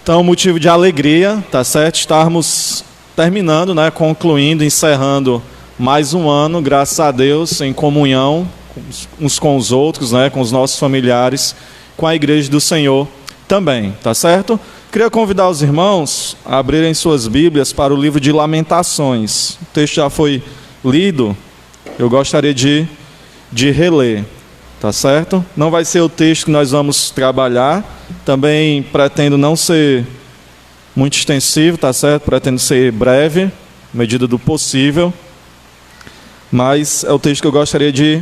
Então, motivo de alegria, tá certo? Estarmos terminando, né, concluindo, encerrando mais um ano, graças a Deus, em comunhão uns com os outros, né, com os nossos familiares, com a Igreja do Senhor também, tá certo? Queria convidar os irmãos a abrirem suas Bíblias para o livro de Lamentações. O texto já foi lido, eu gostaria de reler. Tá certo? Não vai ser o texto que nós vamos trabalhar. Também pretendo não ser muito extensivo, tá certo? Pretendo ser breve, à medida do possível. Mas é o texto que eu gostaria de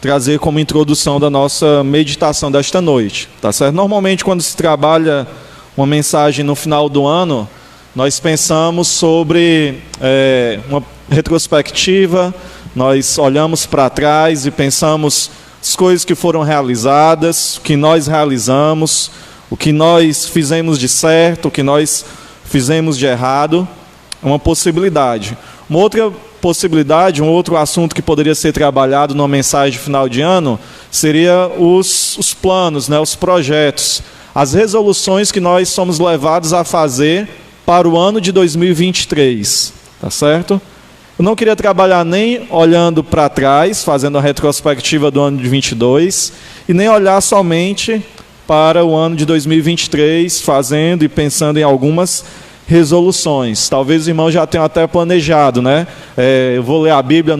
trazer como introdução da nossa meditação desta noite, tá certo? Normalmente, quando se trabalha uma mensagem no final do ano, nós pensamos sobre uma retrospectiva, nós olhamos para trás e pensamos as coisas que foram realizadas, o que nós realizamos, o que nós fizemos de certo, o que nós fizemos de errado. É uma possibilidade. Uma outra possibilidade, um outro assunto que poderia ser trabalhado numa mensagem de final de ano, seria os planos, né, os projetos, as resoluções que nós somos levados a fazer para o ano de 2023. Tá certo? Eu não queria trabalhar nem olhando para trás, fazendo a retrospectiva do ano de 22, e nem olhar somente para o ano de 2023, fazendo e pensando em algumas resoluções. Talvez os irmãos já tenham até planejado, né? Eu vou ler a Bíblia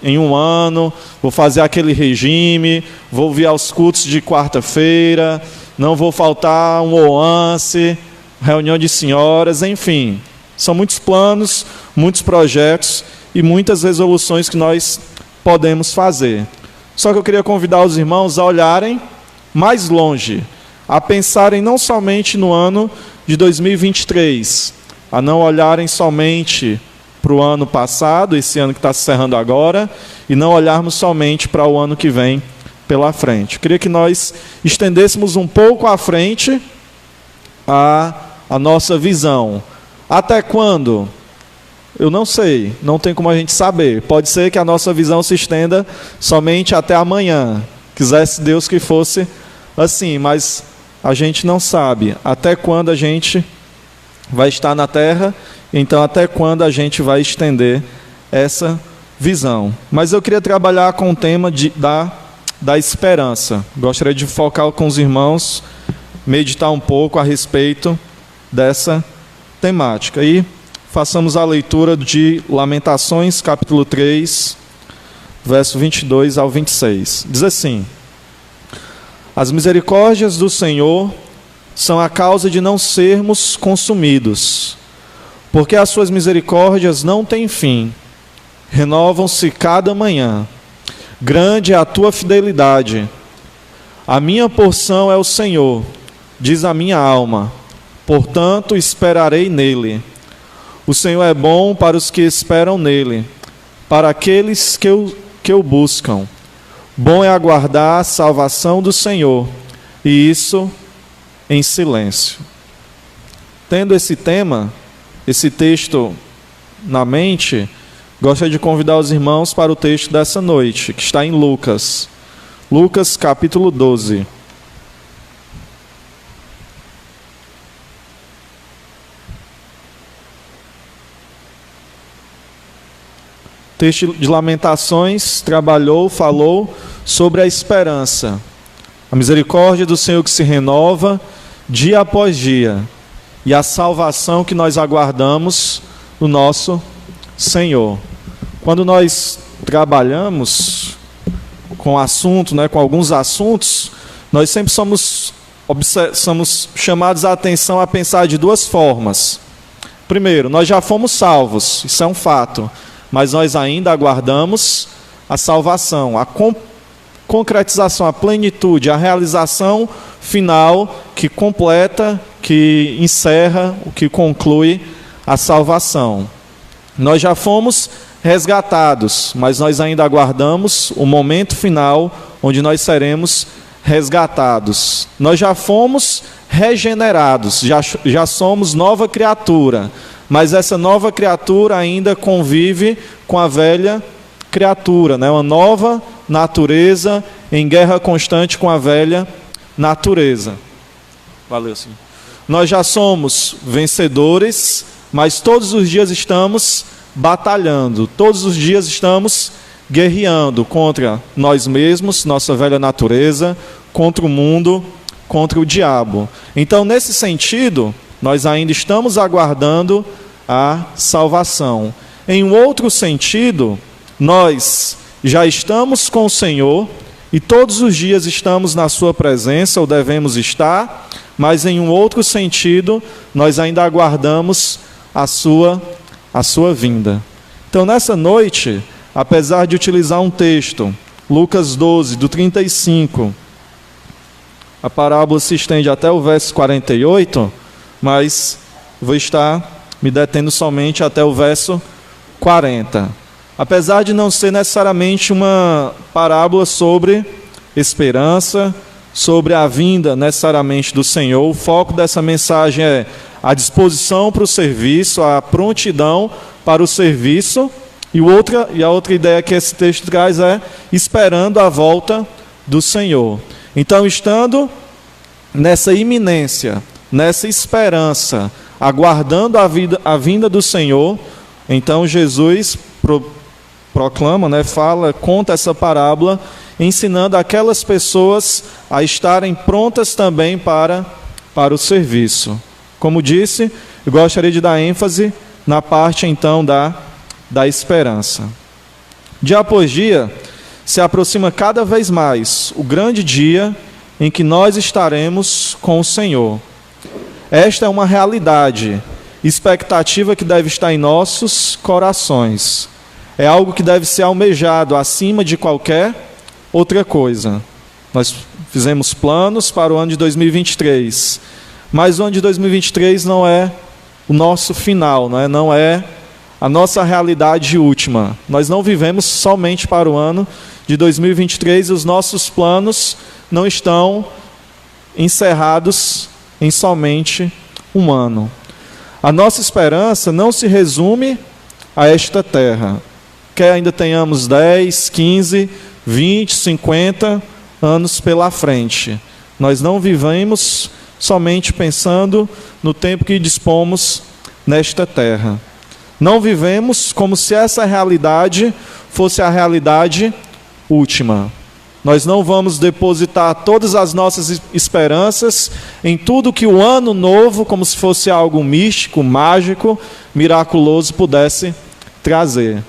em um ano, vou fazer aquele regime, vou vir aos cultos de quarta-feira, não vou faltar um oance, reunião de senhoras, enfim. São muitos planos, muitos projetos e muitas resoluções que nós podemos fazer. Só que eu queria convidar os irmãos a olharem mais longe, a pensarem não somente no ano de 2023, a não olharem somente para o ano passado, esse ano que está se encerrando agora, e não olharmos somente para o ano que vem pela frente. Eu queria que nós estendêssemos um pouco à frente a nossa visão. Até quando? Eu não sei, não tem como a gente saber. Pode ser que a nossa visão se estenda somente até amanhã. Quisesse Deus que fosse assim, mas a gente não sabe até quando a gente vai estar na terra, então até quando a gente vai estender essa visão. Mas eu queria trabalhar com o tema da esperança. Gostaria de focar com os irmãos, meditar um pouco a respeito dessa temática. E façamos a leitura de Lamentações, capítulo 3, verso 22 ao 26. Diz assim: As misericórdias do Senhor são a causa de não sermos consumidos, porque as suas misericórdias não têm fim, renovam-se cada manhã. Grande é a tua fidelidade. A minha porção é o Senhor, diz a minha alma, portanto esperarei nele. O Senhor é bom para os que esperam nele, para aqueles que o buscam. Bom é aguardar a salvação do Senhor, e isso em silêncio. Tendo esse tema, esse texto na mente, gostaria de convidar os irmãos para o texto dessa noite, que está em Lucas. Lucas capítulo 12. O texto de Lamentações falou sobre a esperança, a misericórdia do Senhor que se renova dia após dia, e a salvação que nós aguardamos no nosso Senhor. Quando nós trabalhamos com assunto, né, com alguns assuntos, nós sempre somos chamados a atenção a pensar de duas formas. Primeiro, nós já fomos salvos, isso é um fato, mas nós ainda aguardamos a salvação, a concretização, a plenitude, a realização final que completa, que encerra, que conclui a salvação. Nós já fomos resgatados, mas nós ainda aguardamos o momento final onde nós seremos resgatados. Nós já fomos regenerados, já somos nova criatura, mas essa nova criatura ainda convive com a velha criatura, né? Uma nova natureza em guerra constante com a velha natureza. Valeu, senhor. nós já somos vencedores, mas todos os dias estamos batalhando, todos os dias estamos guerreando contra nós mesmos, nossa velha natureza, contra o mundo, contra o diabo. Então, nesse sentido, nós ainda estamos aguardando a salvação. Em um outro sentido, nós já estamos com o Senhor e todos os dias estamos na sua presença, ou devemos estar, mas em um outro sentido, nós ainda aguardamos a sua vinda. Então, nessa noite, apesar de utilizar um texto, Lucas 12, do 35, a parábola se estende até o verso 48, mas vou estar me detendo somente até o verso 40. Apesar de não ser necessariamente uma parábola sobre esperança, sobre a vinda necessariamente do Senhor, o foco dessa mensagem é a disposição para o serviço, a prontidão para o serviço, e a outra ideia que esse texto traz é esperando a volta do Senhor. Então, estando nessa iminência, nessa esperança, aguardando a vinda do Senhor, então Jesus proclama, conta essa parábola, ensinando aquelas pessoas a estarem prontas também para o serviço. Como disse, eu gostaria de dar ênfase na parte então da esperança. Dia após dia, se aproxima cada vez mais o grande dia em que nós estaremos com o Senhor. Esta é uma realidade, expectativa que deve estar em nossos corações. É algo que deve ser almejado acima de qualquer outra coisa. Nós fizemos planos para o ano de 2023, mas o ano de 2023 não é o nosso final, não é a nossa realidade última. Nós não vivemos somente para o ano de 2023 e os nossos planos não estão encerrados em somente um ano. A nossa esperança não se resume a esta terra. Quer ainda tenhamos 10, 15, 20, 50 anos pela frente. Nós não vivemos somente pensando no tempo que dispomos nesta terra. Não vivemos como se essa realidade fosse a realidade última. Nós não vamos depositar todas as nossas esperanças em tudo que o ano novo, como se fosse algo místico, mágico, miraculoso, pudesse trazer.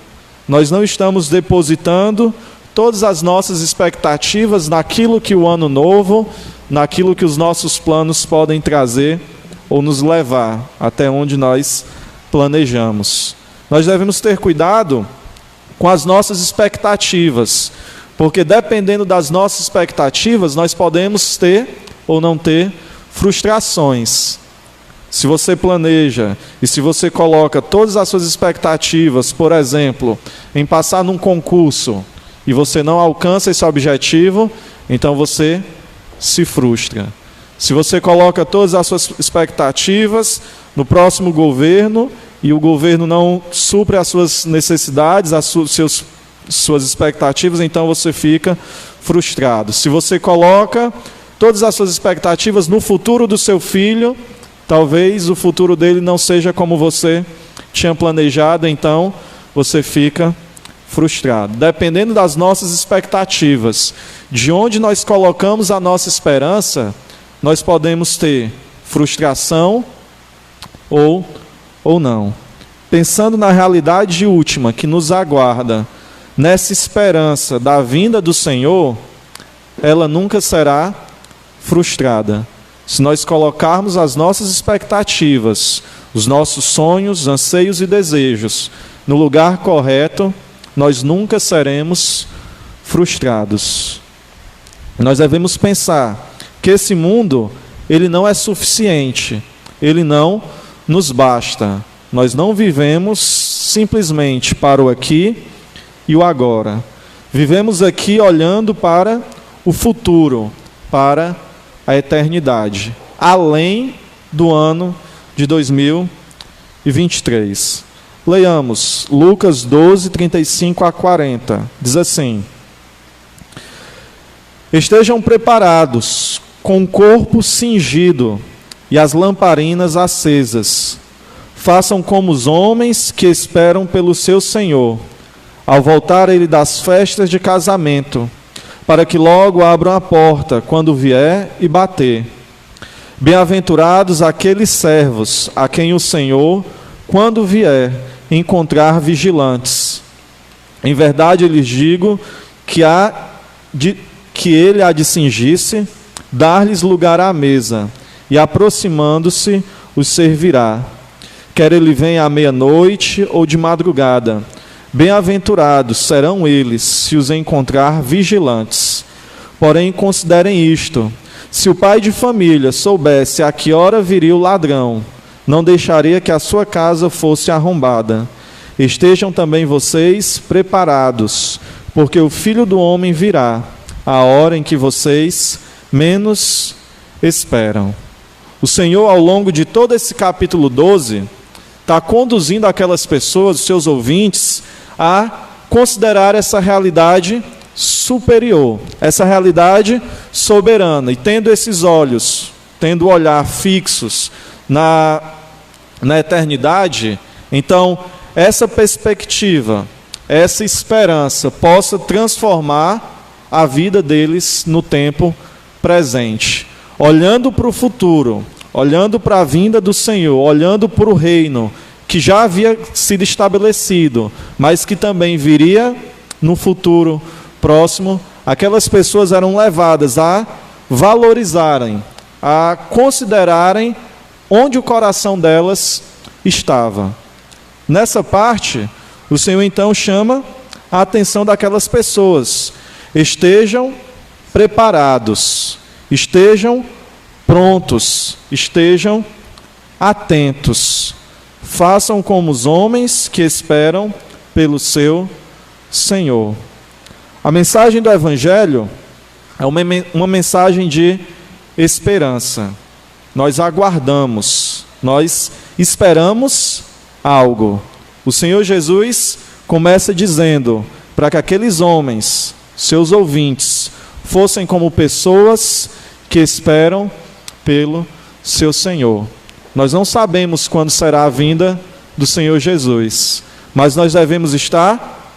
Nós não estamos depositando todas as nossas expectativas naquilo que o ano novo, naquilo que os nossos planos podem trazer ou nos levar até onde nós planejamos. Nós devemos ter cuidado com as nossas expectativas, porque dependendo das nossas expectativas, nós podemos ter ou não ter frustrações. Se você planeja e se você coloca todas as suas expectativas, por exemplo, em passar num concurso e você não alcança esse objetivo, então você se frustra. Se você coloca todas as suas expectativas no próximo governo e o governo não supre as suas necessidades, suas expectativas, então você fica frustrado. Se você coloca todas as suas expectativas no futuro do seu filho, talvez o futuro dele não seja como você tinha planejado, então você fica frustrado. Dependendo das nossas expectativas, de onde nós colocamos a nossa esperança, nós podemos ter frustração ou não. Pensando na realidade última que nos aguarda, nessa esperança da vinda do Senhor, ela nunca será frustrada. Se nós colocarmos as nossas expectativas, os nossos sonhos, anseios e desejos no lugar correto, nós nunca seremos frustrados. Nós devemos pensar que esse mundo, ele não é suficiente, ele não nos basta. Nós não vivemos simplesmente para o aqui e o agora. Vivemos aqui olhando para o futuro, para a eternidade, além do ano de 2023. Leiamos Lucas 12, 35 a 40. Diz assim: Estejam preparados, com o corpo cingido e as lamparinas acesas. Façam como os homens que esperam pelo seu Senhor, ao voltar ele das festas de casamento, para que logo abram a porta quando vier e bater. Bem-aventurados aqueles servos a quem o Senhor, quando vier, encontrar vigilantes. Em verdade lhes digo que ele há de cingir-se, dar-lhes lugar à mesa, e aproximando-se os servirá. Quer ele venha à meia-noite ou de madrugada. Bem-aventurados serão eles, se os encontrar vigilantes. Porém, considerem isto: se o pai de família soubesse a que hora viria o ladrão, não deixaria que a sua casa fosse arrombada. Estejam também vocês preparados, porque o Filho do Homem virá, a hora em que vocês menos esperam. O Senhor, ao longo de todo esse capítulo 12, está conduzindo aquelas pessoas, os seus ouvintes, a considerar essa realidade superior, essa realidade soberana. E tendo esses olhos, tendo o olhar fixos na eternidade, então essa perspectiva, essa esperança possa transformar a vida deles no tempo presente. Olhando para o futuro, olhando para a vinda do Senhor, olhando para o reino que já havia sido estabelecido, mas que também viria no futuro próximo, aquelas pessoas eram levadas a valorizarem, a considerarem onde o coração delas estava. Nessa parte, o Senhor então chama a atenção daquelas pessoas. Estejam preparados, estejam prontos, estejam atentos. Façam como os homens que esperam pelo seu Senhor. A mensagem do Evangelho é uma mensagem de esperança. Nós aguardamos, nós esperamos algo. O Senhor Jesus começa dizendo para que aqueles homens, seus ouvintes, fossem como pessoas que esperam pelo seu Senhor. Nós não sabemos quando será a vinda do Senhor Jesus, mas nós devemos estar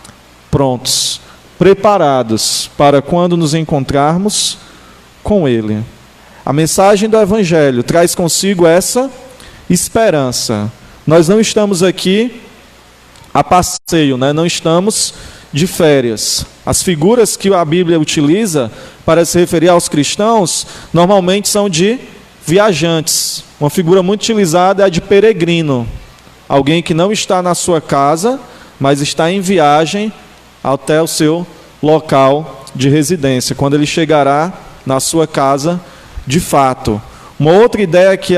prontos, preparados para quando nos encontrarmos com Ele. A mensagem do Evangelho traz consigo essa esperança. Nós não estamos aqui a passeio, né? Não estamos de férias. As figuras que a Bíblia utiliza para se referir aos cristãos normalmente são de viajantes. Uma figura muito utilizada é a de peregrino. Alguém que não está na sua casa, mas está em viagem até o seu local de residência, quando ele chegará na sua casa de fato. Uma outra ideia que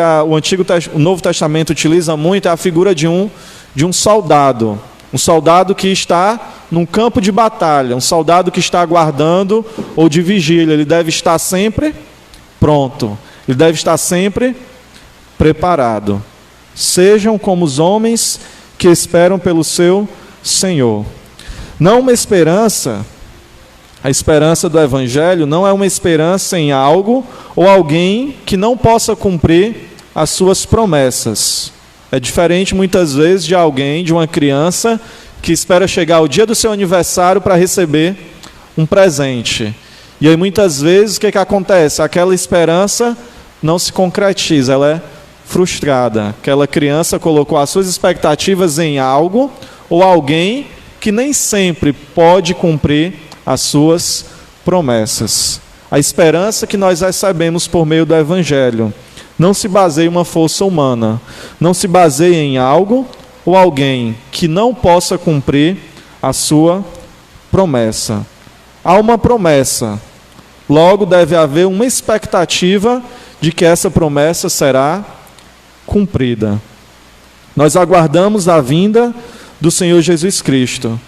o Novo Testamento utiliza muito é a figura de um soldado. Um soldado que está num campo de batalha, um soldado que está aguardando ou de vigília. Ele deve estar sempre pronto, ele deve estar sempre preparado. Sejam como os homens que esperam pelo seu Senhor. Não uma esperança, a esperança do Evangelho não é uma esperança em algo ou alguém que não possa cumprir as suas promessas. É diferente muitas vezes de alguém, de uma criança, que espera chegar o dia do seu aniversário para receber um presente. E aí muitas vezes o que acontece? Aquela esperança não se concretiza, ela é frustrada. Aquela criança colocou as suas expectativas em algo ou alguém que nem sempre pode cumprir as suas promessas. A esperança que nós recebemos por meio do Evangelho não se baseia em uma força humana, não se baseia em algo ou alguém que não possa cumprir a sua promessa. Há uma promessa, logo deve haver uma expectativa de que essa promessa será cumprida. Nós aguardamos a vinda do Senhor Jesus Cristo.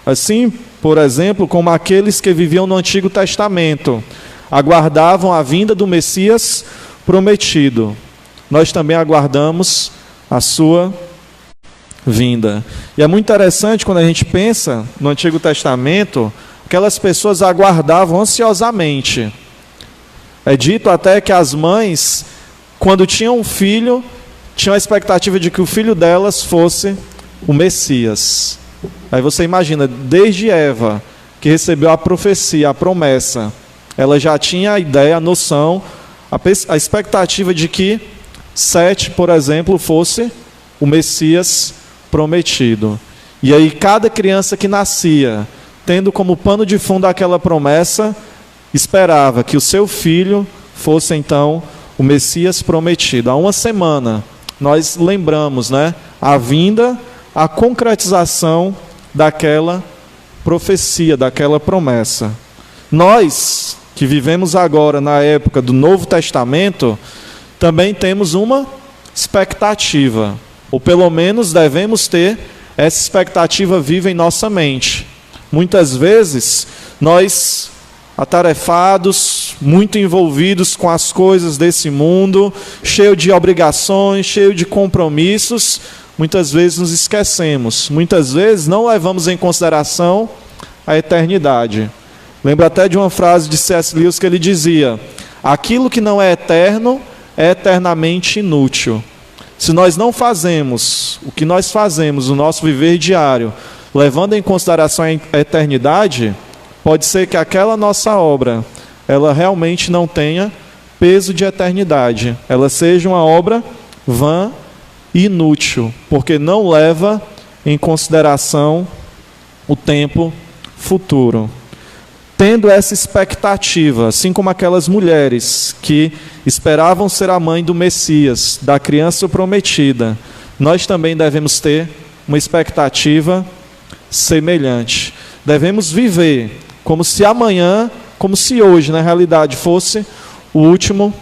Assim, por exemplo, como aqueles que viviam no Antigo Testamento, aguardavam a vinda do Messias prometido. Nós também aguardamos a sua vinda. E é muito interessante quando a gente pensa no Antigo Testamento, aquelas pessoas aguardavam ansiosamente. É dito até que as mães quando tinham um filho, tinham a expectativa de que o filho delas fosse o Messias. Aí você imagina, desde Eva, que recebeu a profecia, a promessa, ela já tinha a ideia, a noção, a expectativa de que Sete, por exemplo, fosse o Messias prometido. E aí cada criança que nascia, tendo como pano de fundo aquela promessa, esperava que o seu filho fosse então o Messias prometido. Há uma semana nós lembramos, a vinda, a concretização daquela profecia, daquela promessa. Nós, que vivemos agora na época do Novo Testamento, também temos uma expectativa, ou pelo menos devemos ter essa expectativa viva em nossa mente. Muitas vezes, nós, atarefados, muito envolvidos com as coisas desse mundo, cheio de obrigações, cheio de compromissos, muitas vezes nos esquecemos, muitas vezes não levamos em consideração a eternidade. Lembro até de uma frase de C.S. Lewis que ele dizia: aquilo que não é eterno é eternamente inútil. Se nós não fazemos o que nós fazemos no nosso viver diário, levando em consideração a eternidade, pode ser que aquela nossa obra, ela realmente não tenha peso de eternidade. Ela seja uma obra vã e inútil, porque não leva em consideração o tempo futuro. Tendo essa expectativa, assim como aquelas mulheres que esperavam ser a mãe do Messias, da criança prometida, nós também devemos ter uma expectativa semelhante. Devemos viver como se amanhã, como se hoje, na realidade, fosse o último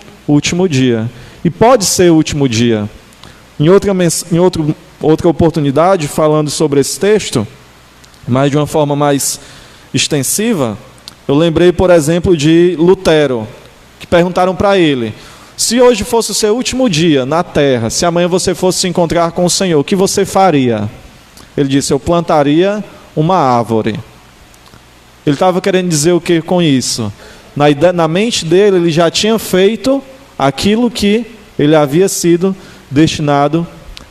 dia. E pode ser o último dia. Em outra oportunidade, falando sobre esse texto, mas de uma forma mais extensiva, eu lembrei, por exemplo, de Lutero, que perguntaram para ele: se hoje fosse o seu último dia na terra, se amanhã você fosse se encontrar com o Senhor, o que você faria? Ele disse: eu plantaria uma árvore. Ele estava querendo dizer o que com isso? Na mente dele, ele já tinha feito aquilo que ele havia sido destinado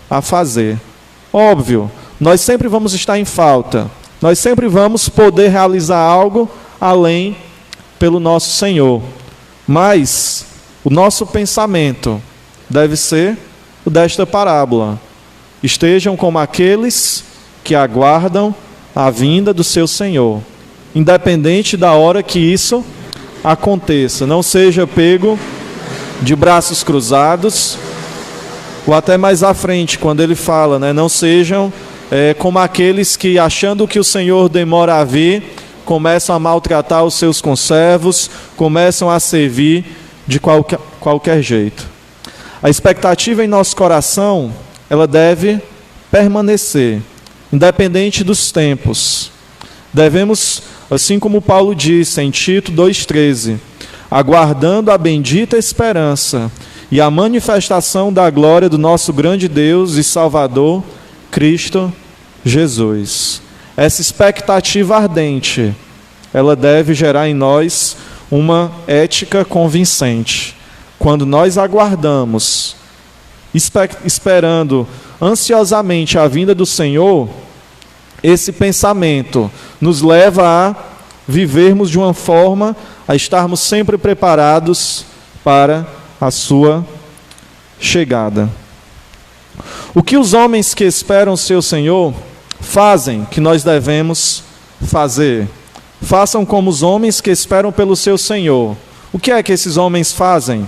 a fazer. Óbvio, nós sempre vamos estar em falta. Nós sempre vamos poder realizar algo além pelo nosso Senhor. Mas o nosso pensamento deve ser o desta parábola: estejam como aqueles que aguardam a vinda do seu Senhor, independente da hora que isso aconteça. Não seja pego de braços cruzados, ou até mais à frente, quando ele fala, não sejam como aqueles que, achando que o Senhor demora a vir, começam a maltratar os seus conservos, começam a servir de qualquer jeito. A expectativa em nosso coração, ela deve permanecer, independente dos tempos. Devemos, assim como Paulo disse em Tito 2,13, aguardando a bendita esperança e a manifestação da glória do nosso grande Deus e Salvador, Cristo Jesus. Essa expectativa ardente, ela deve gerar em nós uma ética convincente. Quando nós aguardamos, esperando ansiosamente a vinda do Senhor, esse pensamento nos leva a vivermos de uma forma, a estarmos sempre preparados para a sua chegada. O que os homens que esperam o seu Senhor fazem, que nós devemos fazer? Façam como os homens que esperam pelo seu Senhor. O que é que esses homens fazem?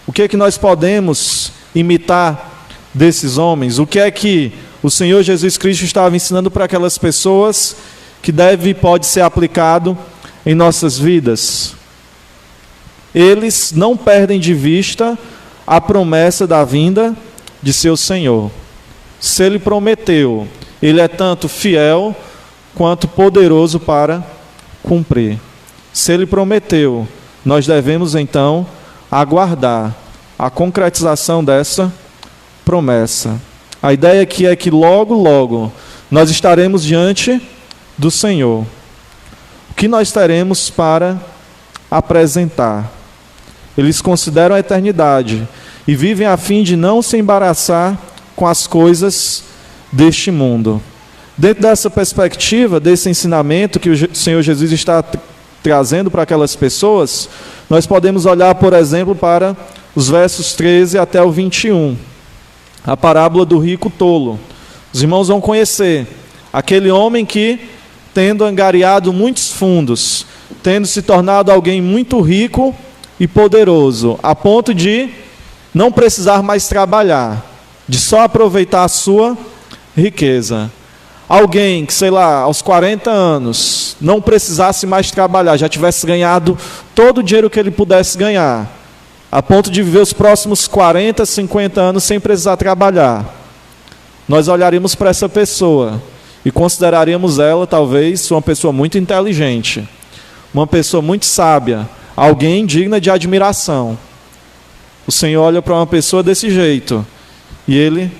O que é que nós podemos imitar desses homens? O que é que o Senhor Jesus Cristo estava ensinando para aquelas pessoas que deve e pode ser aplicado em nossas vidas? Eles não perdem de vista a promessa da vinda de seu Senhor. Se Ele prometeu, Ele é tanto fiel quanto poderoso para cumprir. Se Ele prometeu, nós devemos então aguardar a concretização dessa promessa. A ideia aqui é que logo, logo, nós estaremos diante do Senhor. O que nós teremos para apresentar? Eles consideram a eternidade. e vivem a fim de não se embaraçar com as coisas deste mundo. Dentro dessa perspectiva, desse ensinamento que o Senhor Jesus está trazendo para aquelas pessoas, nós podemos olhar, por exemplo, para os versos 13 até o 21, a parábola do rico tolo. Os irmãos vão conhecer aquele homem que, tendo angariado muitos fundos, tendo se tornado alguém muito rico e poderoso, a ponto de não precisar mais trabalhar, de só aproveitar a sua riqueza. Alguém que, sei lá, aos 40 anos, não precisasse mais trabalhar, já tivesse ganhado todo o dinheiro que ele pudesse ganhar, a ponto de viver os próximos 40, 50 anos sem precisar trabalhar. Nós olharemos para essa pessoa e consideraremos ela, talvez, uma pessoa muito inteligente, uma pessoa muito sábia, alguém digna de admiração. O Senhor olha para uma pessoa desse jeito e Ele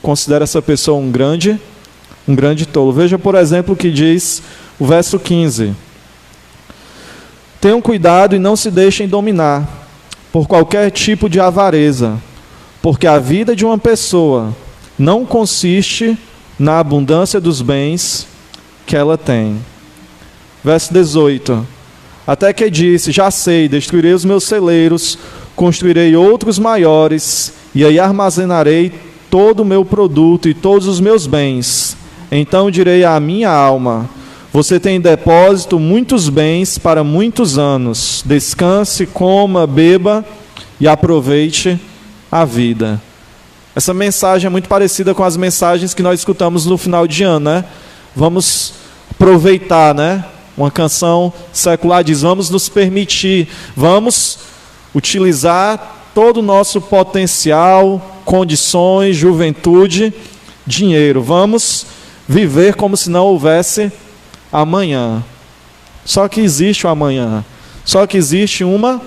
considera essa pessoa um grande tolo. Veja, por exemplo, o que diz o verso 15. Tenham cuidado e não se deixem dominar por qualquer tipo de avareza, porque a vida de uma pessoa não consiste na abundância dos bens que ela tem. Verso 18. Até que disse, já sei, destruirei os meus celeiros, construirei outros maiores, e aí armazenarei todo o meu produto e todos os meus bens. Então direi à minha alma, você tem em depósito muitos bens para muitos anos. Descanse, coma, beba e aproveite a vida. Essa mensagem é muito parecida com as mensagens que nós escutamos no final de ano, né? Vamos aproveitar, né? Uma canção secular diz, vamos nos permitir, vamos utilizar todo o nosso potencial, condições, juventude, dinheiro. Vamos viver como se não houvesse amanhã. Só que existe um amanhã. Só que existe uma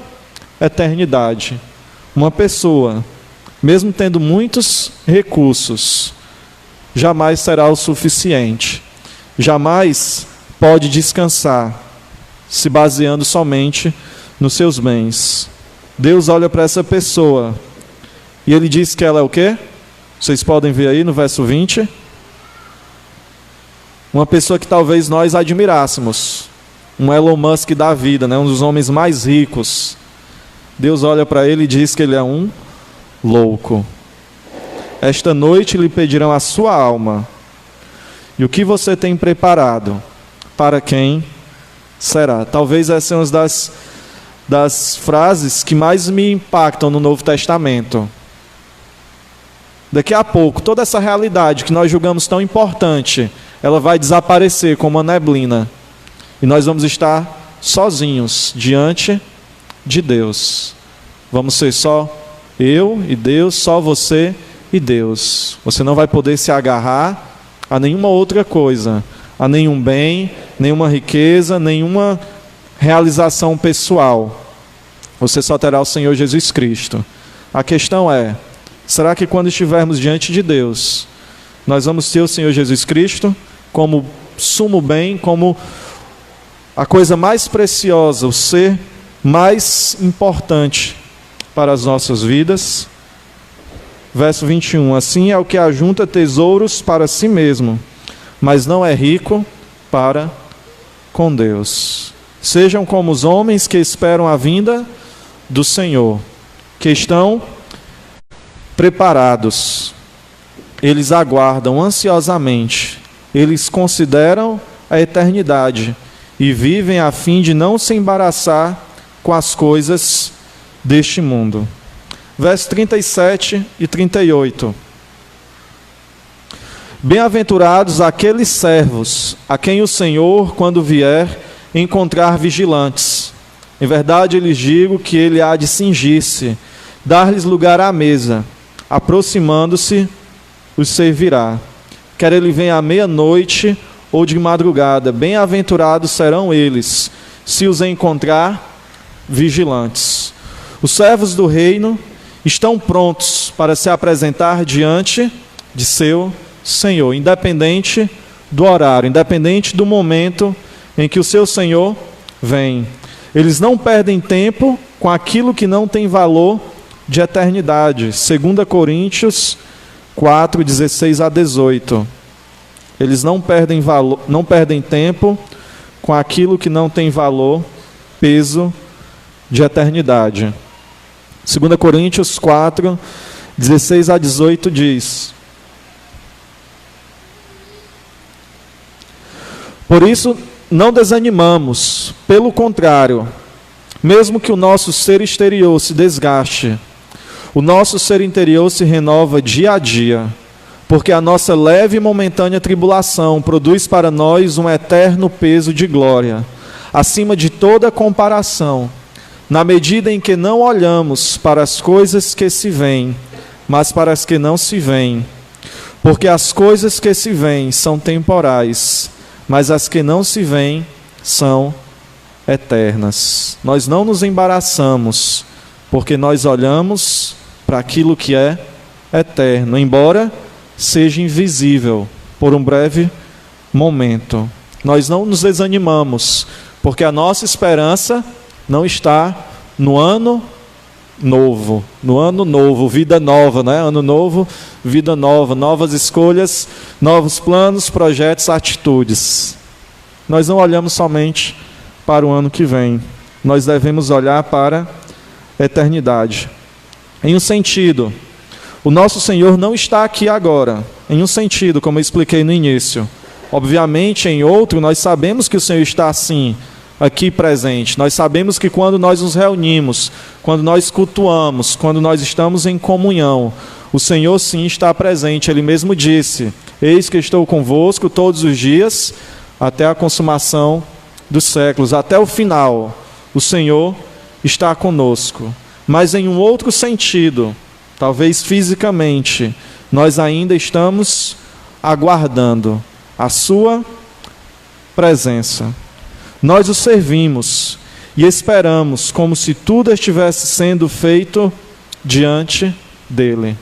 eternidade. Uma pessoa, mesmo tendo muitos recursos, jamais será o suficiente. Jamais pode descansar, se baseando somente nos seus bens. Deus olha para essa pessoa e Ele diz que ela é o quê? Vocês podem ver aí no verso 20. Uma pessoa que talvez nós admirássemos, um Elon Musk da vida, né? Um dos homens mais ricos. Deus olha para ele e diz que ele é um louco. Esta noite lhe pedirão a sua alma. E o que você tem preparado? Para quem será? Talvez essa é uma das frases que mais me impactam no Novo Testamento. Daqui a pouco, toda essa realidade que nós julgamos tão importante, ela vai desaparecer como uma neblina. E nós vamos estar sozinhos diante de Deus. Vamos ser só eu e Deus, só você e Deus. Você não vai poder se agarrar a nenhuma outra coisa, a nenhum bem, nenhuma riqueza, nenhuma realização pessoal. Você só terá o Senhor Jesus Cristo. A questão é, será que quando estivermos diante de Deus, nós vamos ter o Senhor Jesus Cristo como sumo bem, como a coisa mais preciosa, o ser mais importante para as nossas vidas? Verso 21, assim é o que ajunta tesouros para si mesmo, mas não é rico para com Deus. Sejam como os homens que esperam a vinda do Senhor, que estão preparados. Eles aguardam ansiosamente, eles consideram a eternidade e vivem a fim de não se embaraçar com as coisas deste mundo. Versos 37 e 38. Bem-aventurados aqueles servos, a quem o Senhor, quando vier, encontrar vigilantes. Em verdade, lhes digo que ele há de cingir-se, dar-lhes lugar à mesa, aproximando-se, os servirá. Quer ele venha à meia-noite ou de madrugada, bem-aventurados serão eles, se os encontrar vigilantes. Os servos do reino estão prontos para se apresentar diante de seu Senhor, independente do horário, independente do momento em que o seu Senhor vem. Eles não perdem tempo com aquilo que não tem valor de eternidade. 2 Coríntios 4, 16 a 18. Eles não perdem valor, não perdem tempo com aquilo que não tem valor, peso de eternidade. 2 Coríntios 4, 16 a 18 diz: Por isso não desanimamos, pelo contrário, mesmo que o nosso ser exterior se desgaste, o nosso ser interior se renova dia a dia, porque a nossa leve e momentânea tribulação produz para nós um eterno peso de glória, acima de toda comparação, na medida em que não olhamos para as coisas que se veem, mas para as que não se veem. Porque as coisas que se veem são temporais, mas as que não se veem são eternas. Nós não nos embaraçamos, porque nós olhamos para aquilo que é eterno, embora seja invisível por um breve momento. Nós não nos desanimamos, porque a nossa esperança não está no ano novo. No ano novo, vida nova, né? Ano novo, vida nova, novas escolhas, novos planos, projetos, atitudes. Nós não olhamos somente para o ano que vem. Nós devemos olhar para a eternidade. Em um sentido, o nosso Senhor não está aqui agora. Em um sentido, como eu expliquei no início. Obviamente, em outro, nós sabemos que o Senhor está assim, aqui presente. Nós sabemos que quando nós nos reunimos, quando nós cultuamos, quando nós estamos em comunhão, o Senhor sim está presente. Ele mesmo disse: Eis que estou convosco todos os dias, até a consumação dos séculos, até o final. O Senhor está conosco. Mas em um outro sentido, talvez fisicamente, nós ainda estamos aguardando a sua presença. Nós o servimos e esperamos como se tudo estivesse sendo feito diante dele.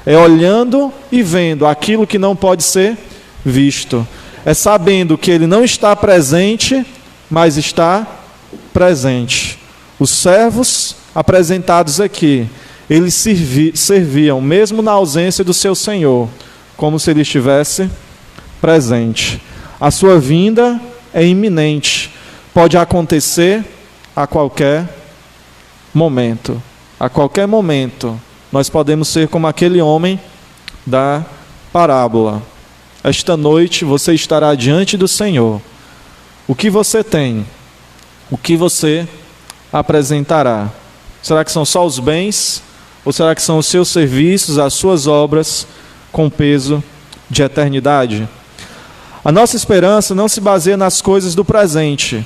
É olhando e vendo aquilo que não pode ser visto. É sabendo que ele não está presente, mas está presente. Os servos apresentados aqui, eles serviam, mesmo na ausência do seu Senhor, como se ele estivesse presente. A sua vinda é iminente. Pode acontecer a qualquer momento. A qualquer momento, nós podemos ser como aquele homem da parábola. Esta noite você estará diante do Senhor. O que você tem? O que você apresentará? Será que são só os bens? Ou será que são os seus serviços, as suas obras, com peso de eternidade? A nossa esperança não se baseia nas coisas do presente.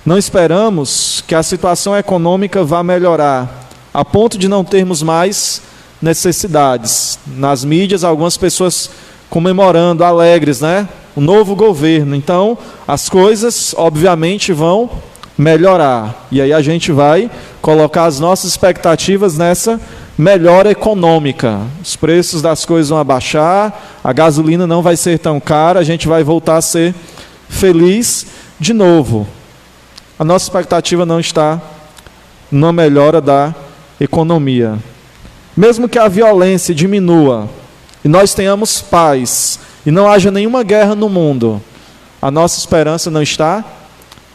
Não esperamos que a situação econômica vá melhorar, a ponto de não termos mais necessidades. Nas mídias, algumas pessoas comemorando, alegres, né? O novo governo. Então, as coisas, obviamente, vão melhorar. E aí a gente vai colocar as nossas expectativas nessa melhora econômica. Os preços das coisas vão abaixar, a gasolina não vai ser tão cara, a gente vai voltar a ser feliz de novo. A nossa expectativa não está na melhora da economia. Mesmo que a violência diminua e nós tenhamos paz e não haja nenhuma guerra no mundo, a nossa esperança não está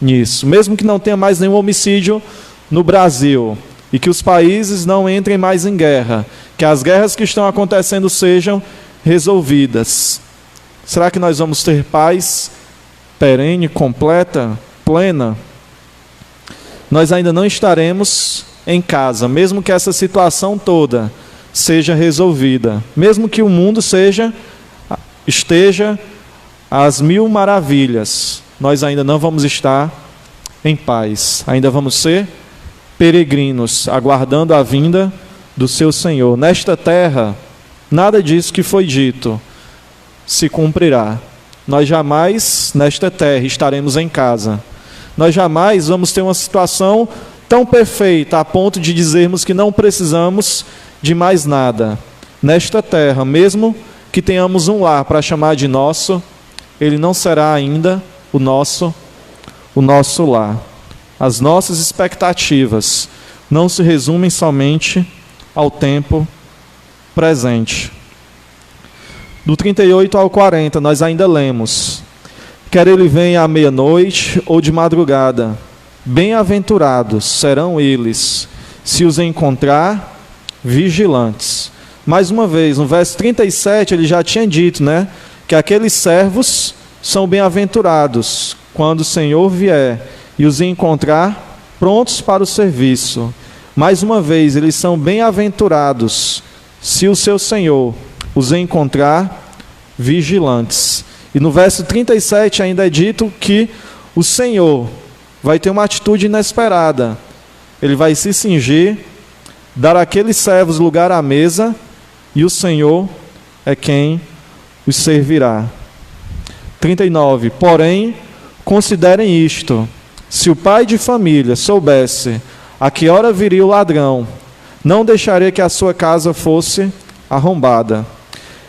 nisso. Mesmo que não tenha mais nenhum homicídio no Brasil e que os países não entrem mais em guerra, que as guerras que estão acontecendo sejam resolvidas, será que nós vamos ter paz perene, completa, plena? Nós ainda não estaremos em casa, mesmo que essa situação toda seja resolvida, mesmo que o mundo esteja às mil maravilhas, nós ainda não vamos estar em paz, ainda vamos ser peregrinos, aguardando a vinda do seu Senhor. Nesta terra, nada disso que foi dito se cumprirá. Nós jamais, nesta terra, estaremos em casa. Nós jamais vamos ter uma situação tão perfeita a ponto de dizermos que não precisamos de mais nada. Nesta terra, mesmo que tenhamos um lar para chamar de nosso, ele não será ainda o nosso lar. As nossas expectativas não se resumem somente ao tempo presente. Do 38 ao 40, nós ainda lemos: quer ele venha à meia-noite ou de madrugada, bem-aventurados serão eles, se os encontrar vigilantes. Mais uma vez, no verso 37, ele já tinha dito, que aqueles servos são bem-aventurados quando o Senhor vier e os encontrar prontos para o serviço. Mais uma vez, eles são bem-aventurados se o seu Senhor os encontrar vigilantes. E no verso 37 ainda é dito que o Senhor vai ter uma atitude inesperada. Ele vai se cingir, dar àqueles servos lugar à mesa, e o Senhor é quem os servirá. 39. Porém, considerem isto: se o pai de família soubesse a que hora viria o ladrão, não deixaria que a sua casa fosse arrombada.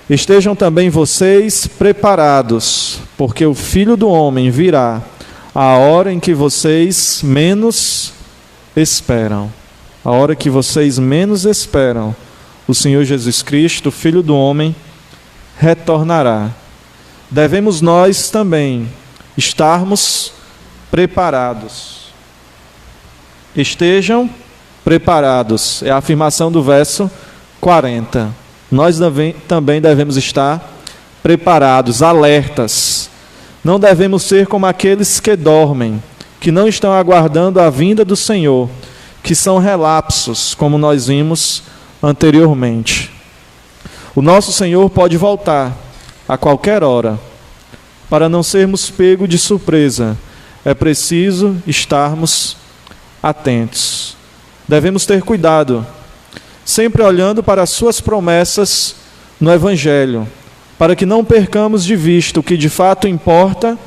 Estejam também vocês preparados, porque o Filho do Homem virá a hora em que vocês menos esperam. A hora que vocês menos esperam, o Senhor Jesus Cristo, o Filho do Homem, retornará. Devemos nós também estarmos preparados. Estejam preparados, é a afirmação do verso 40. Nós também devemos estar preparados, alertas. Não devemos ser como aqueles que dormem, que não estão aguardando a vinda do Senhor, que são relapsos, como nós vimos anteriormente. O nosso Senhor pode voltar a qualquer hora. Para não sermos pegos de surpresa, é preciso estarmos atentos. Devemos ter cuidado, sempre olhando para as suas promessas no Evangelho, para que não percamos de vista o que de fato importa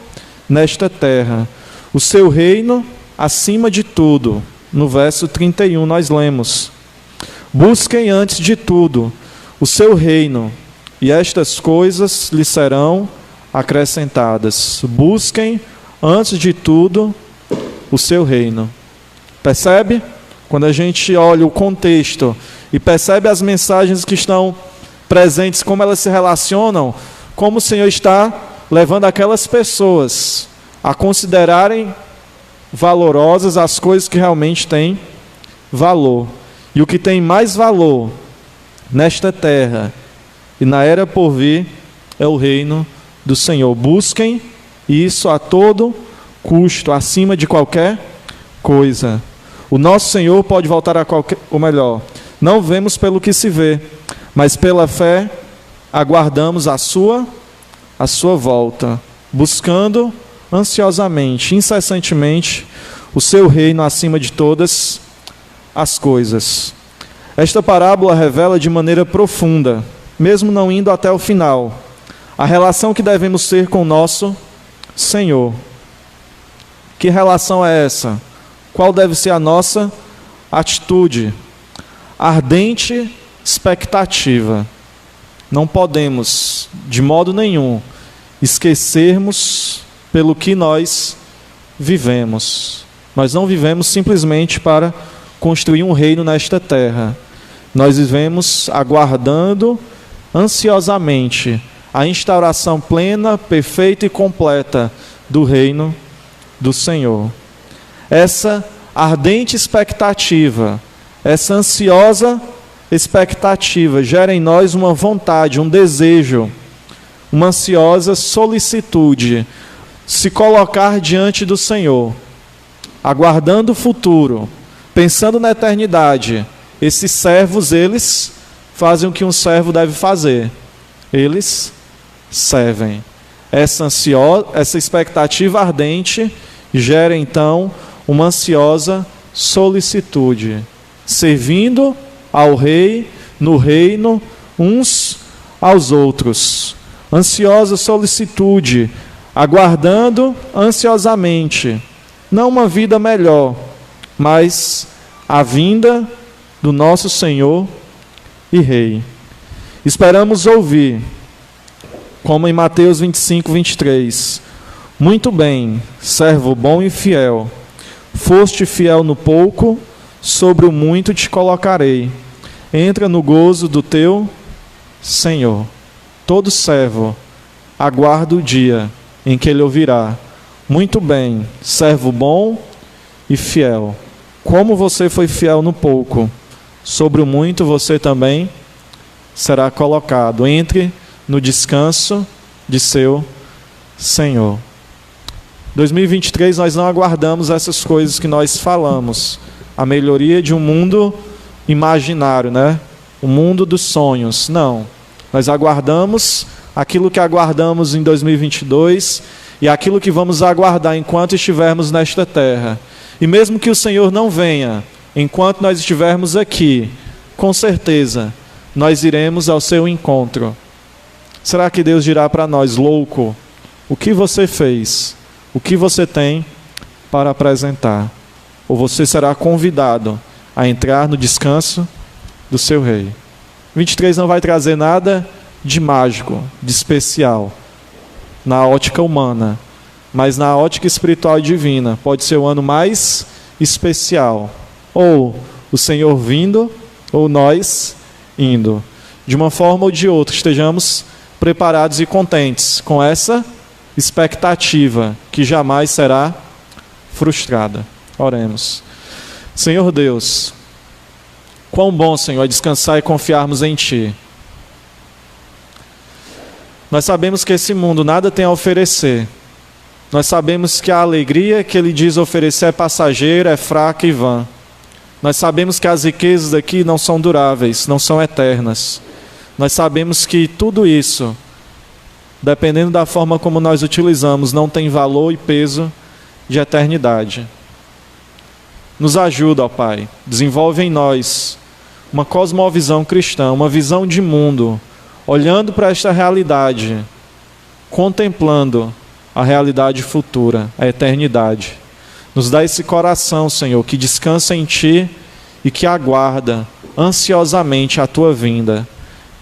nesta terra. O seu reino acima de tudo. No verso 31 nós lemos: busquem antes de tudo o seu reino, e estas coisas lhes serão acrescentadas. Busquem antes de tudo o seu reino. Percebe? Quando a gente olha o contexto e percebe as mensagens que estão presentes, como elas se relacionam, como o Senhor está levando aquelas pessoas a considerarem valorosas as coisas que realmente têm valor. E o que tem mais valor nesta terra e na era por vir é o reino do Senhor. Busquem isso a todo custo, acima de qualquer coisa. O nosso Senhor pode voltar a qualquer... Ou melhor, não vemos pelo que se vê, mas pela fé aguardamos a sua volta, buscando ansiosamente, incessantemente, o seu reino acima de todas as coisas. Esta parábola revela de maneira profunda, mesmo não indo até o final, a relação que devemos ter com o nosso Senhor. Que relação é essa? Qual deve ser a nossa atitude? Ardente expectativa. Não podemos, de modo nenhum, esquecermos pelo que nós vivemos. Nós não vivemos simplesmente para construir um reino nesta terra. Nós vivemos aguardando ansiosamente a instauração plena, perfeita e completa do reino do Senhor. Essa ardente expectativa, essa ansiosa expectativa gera em nós uma vontade, um desejo, uma ansiosa solicitude, se colocar diante do Senhor, aguardando o futuro, pensando na eternidade. Esses servos, eles fazem o que um servo deve fazer. Eles servem. Essa expectativa ardente gera então uma ansiosa solicitude, servindo ao rei, no reino, uns aos outros. Ansiosa solicitude, aguardando ansiosamente, não uma vida melhor, mas a vinda do nosso Senhor e Rei. Esperamos ouvir, como em Mateus 25, 23, muito bem, servo bom e fiel, foste fiel no pouco, sobre o muito te colocarei. entra no gozo do teu Senhor. Todo servo aguarda o dia em que ele ouvirá: muito bem, servo bom e fiel. Como você foi fiel no pouco, sobre o muito você também será colocado. Entre no descanso de seu Senhor. 2023 nós não aguardamos essas coisas que nós falamos. A melhoria de um mundo imaginário, né? O mundo dos sonhos. Não. Nós aguardamos aquilo que aguardamos em 2022 e aquilo que vamos aguardar enquanto estivermos nesta terra. E mesmo que o Senhor não venha, enquanto nós estivermos aqui, com certeza, nós iremos ao seu encontro. Será que Deus dirá para nós: louco, o que você fez? O que você tem para apresentar? Ou você será convidado a entrar no descanso do seu Rei? 23 não vai trazer nada de mágico, de especial, na ótica humana, mas na ótica espiritual e divina. Pode ser o ano mais especial, ou o Senhor vindo, ou nós indo. De uma forma ou de outra, estejamos preparados e contentes com essa expectativa que jamais será frustrada. Oremos. Senhor Deus, quão bom, Senhor, é descansar e confiarmos em Ti. Nós sabemos que esse mundo nada tem a oferecer. Nós sabemos que a alegria que Ele diz oferecer é passageira, é fraca e vã. Nós sabemos que as riquezas aqui não são duráveis, não são eternas. Nós sabemos que tudo isso, dependendo da forma como nós utilizamos, não tem valor e peso de eternidade. Nos ajuda, ó Pai, desenvolve em nós uma cosmovisão cristã, uma visão de mundo, olhando para esta realidade, contemplando a realidade futura, a eternidade. Nos dá esse coração, Senhor, que descansa em Ti e que aguarda ansiosamente a Tua vinda,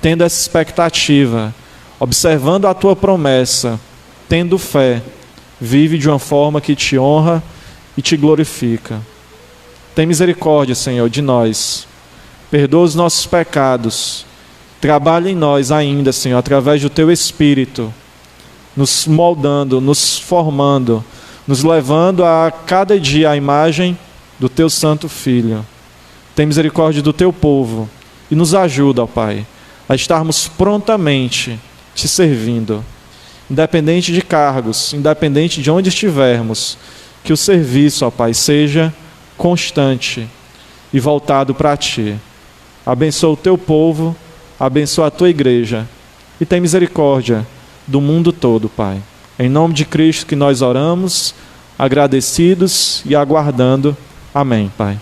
tendo essa expectativa, observando a Tua promessa, tendo fé, vive de uma forma que Te honra e Te glorifica. Tem misericórdia, Senhor, de nós. Perdoa os nossos pecados. Trabalha em nós ainda, Senhor, através do Teu Espírito, nos moldando, nos formando, nos levando a cada dia à imagem do Teu Santo Filho. Tem misericórdia do Teu povo e nos ajuda, ó Pai, a estarmos prontamente Te servindo, independente de cargos, independente de onde estivermos, que o serviço, ó Pai, seja constante e voltado para Ti. Abençoa o Teu povo, abençoa a Tua igreja e tem misericórdia do mundo todo, Pai. Em nome de Cristo que nós oramos, agradecidos e aguardando. Amém, Pai.